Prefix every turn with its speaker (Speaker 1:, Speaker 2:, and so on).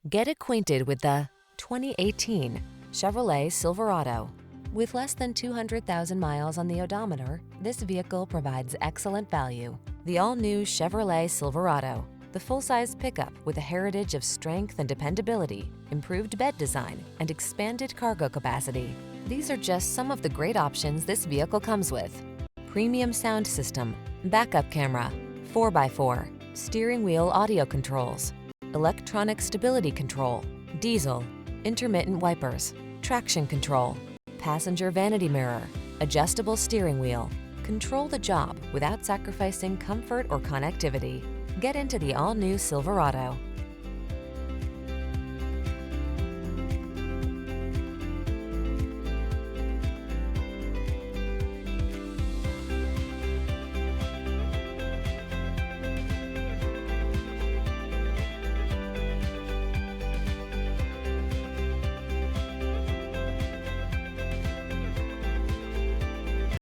Speaker 1: Get acquainted with the 2018 Chevrolet Silverado. With less than 200,000 miles on the odometer, this vehicle provides excellent value. The all-new Chevrolet Silverado, the full-size pickup with a heritage of strength and dependability, improved bed design, and expanded cargo capacity. These are just some of the great options this vehicle comes with: premium sound system, backup camera, 4x4, steering wheel audio controls, electronic stability control, diesel, intermittent wipers, traction control, passenger vanity mirror, adjustable steering wheel. Control the job without sacrificing comfort or connectivity. Get into the all-new Silverado.